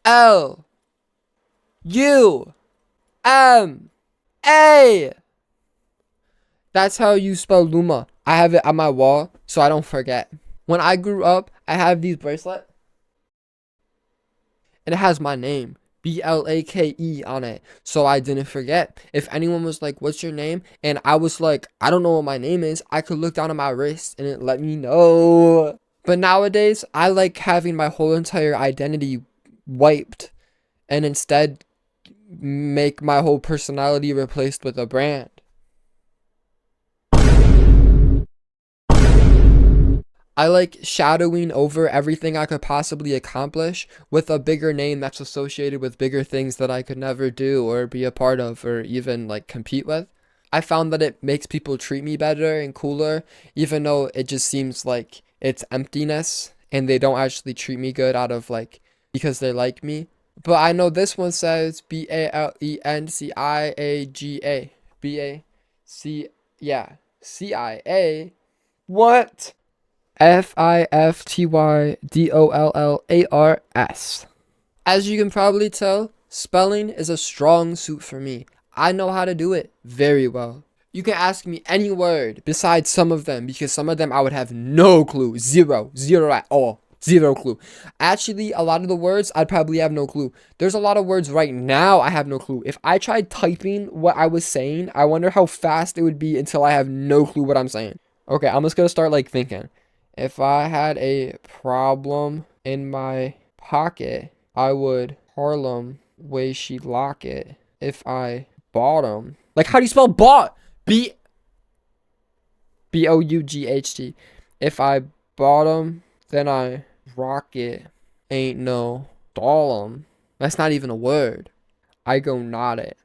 L U M A. That's how you spell Luma. I have it on my wall so I don't forget. When I grew up, I have these bracelets and it has my name, Blake, on it, so I didn't forget. If anyone was like, what's your name? And I was like, I don't know what my name is, I could look down at my wrist and it let me know. But nowadays, I like having my whole entire identity wiped and instead make my whole personality replaced with a brand. I like shadowing over everything I could possibly accomplish with a bigger name that's associated with bigger things that I could never do or be a part of or even like compete with. I found that it makes people treat me better and cooler, even though it just seems like it's emptiness and they don't actually treat me good out of like because they like me. But I know this one says BALENCIAGA. BAC, yeah, CIA. What? FIFTYDOLLARS. As you can probably tell, spelling is a strong suit for me. I know how to do it very well. You can ask me any word besides some of them, because some of them I would have no clue. Zero at all. Zero clue. Actually, a lot of the words I'd probably have no clue. There's a lot of words right now I have no clue. If I tried typing what I was saying, I wonder how fast it would be until I have no clue what I'm saying. Okay, I'm just gonna start like thinking. If I had a problem in my pocket, I would Harlem way she lock it. If I bought 'em. Like, how do you spell bought? Bought. If I bought 'em, then I rock it. Ain't no doll 'em. That's not even a word. I go not it.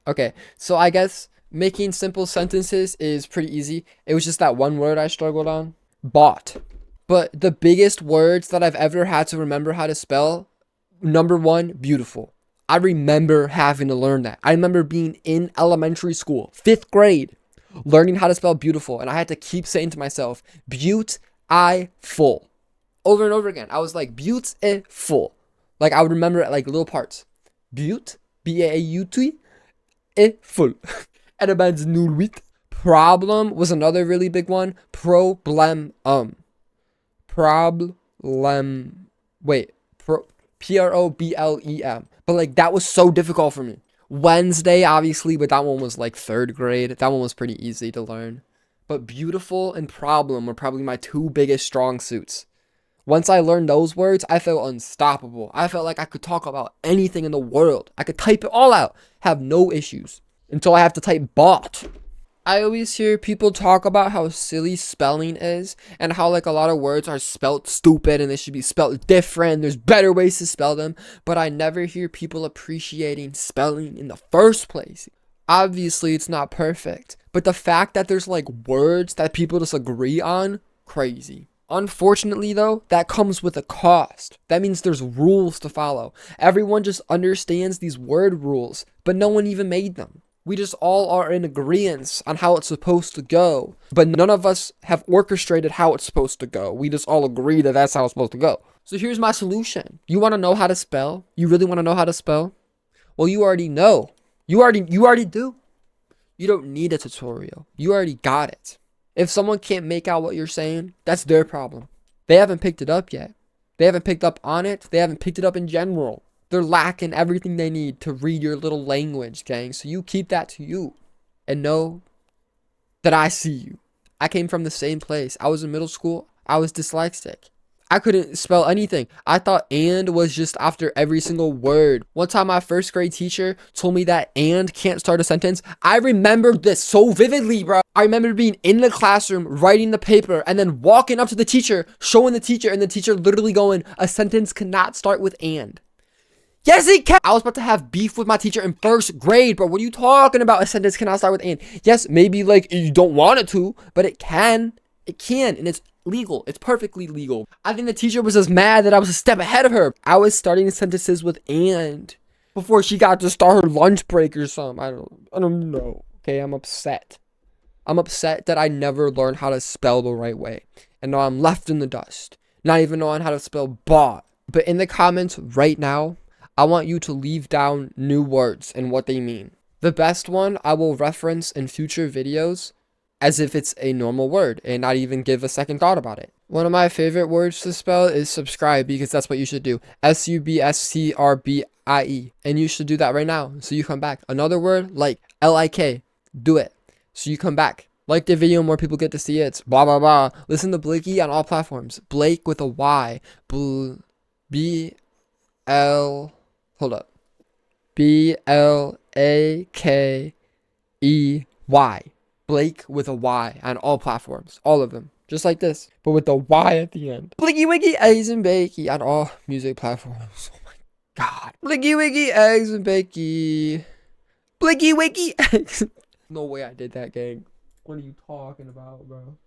Okay, so I guess making simple sentences is pretty easy. It was just that one word I struggled on. Bought. But the biggest words that I've ever had to remember how to spell, number one, beautiful. I remember having to learn that. I remember being in elementary school, 5th grade, learning how to spell beautiful. And I had to keep saying to myself, beautiful. Over and over again. I was like, beautiful. Like, I would remember it like little parts. Beaut, B-A-U-T, full. And it means nulwit. Problem was another really big one. Problem. Problem. But like, that was so difficult for me. Wednesday, obviously, but that one was like 3rd grade. That one was pretty easy to learn. But beautiful and problem were probably my 2 biggest strong suits. Once I learned those words, I felt unstoppable. I felt like I could talk about anything in the world. I could type it all out, have no issues. Until I have to type bought. I always hear people talk about how silly spelling is and how like a lot of words are spelt stupid and they should be spelt different. There's better ways to spell them, but I never hear people appreciating spelling in the first place. Obviously, it's not perfect, but the fact that there's like words that people disagree on, crazy. Unfortunately though, that comes with a cost. That means there's rules to follow. Everyone just understands these word rules, but no one even made them. We just all are in agreement on how it's supposed to go, but none of us have orchestrated how it's supposed to go. We just all agree that that's how it's supposed to go. So here's my solution. You want to know how to spell? You really want to know how to spell? Well, you already know. You already do. You don't need a tutorial. You already got it. If someone can't make out what you're saying, that's their problem. They haven't picked it up yet. They haven't picked up on it. They haven't picked it up in general. They're lacking everything they need to read your little language, gang. So you keep that to you and know that I see you. I came from the same place. I was in middle school. I was dyslexic. I couldn't spell anything. I thought and was just after every single word. One time my 1st grade teacher told me that and can't start a sentence. I remember this so vividly, bro. I remember being in the classroom, writing the paper, and then walking up to the teacher, showing the teacher, and the teacher literally going, a sentence cannot start with and. Yes, it can. I was about to have beef with my teacher in 1st grade, bro. What are you talking about? A sentence cannot start with and. Yes, maybe like you don't want it to, but it can. It can, and it's legal. It's perfectly legal. I think the teacher was just mad that I was a step ahead of her. I was starting sentences with and before she got to start her lunch break or something. I don't know. Okay, I'm upset. I'm upset that I never learned how to spell the right way. And now I'm left in the dust. Not even knowing how to spell bought. But in the comments right now, I want you to leave down new words and what they mean. The best one I will reference in future videos as if it's a normal word and not even give a second thought about it. One of my favorite words to spell is subscribe, because that's what you should do. SUBSCRBIE. And you should do that right now. So you come back. Another word, like LIK. Do it. So you come back. Like the video, more people get to see it. It's blah, blah, blah. Listen to Blakey on all platforms. Blake with a Y. B-L... Hold up. BLAKEY. Blake with a Y on all platforms. All of them. Just like this. But with the Y at the end. Blicky Wiggy Eggs and Bakey on all music platforms. Oh my god. Blicky Wiggy Eggs and Bakey. Blicky Wiggy Eggs. No way I did that, gang. What are you talking about, bro?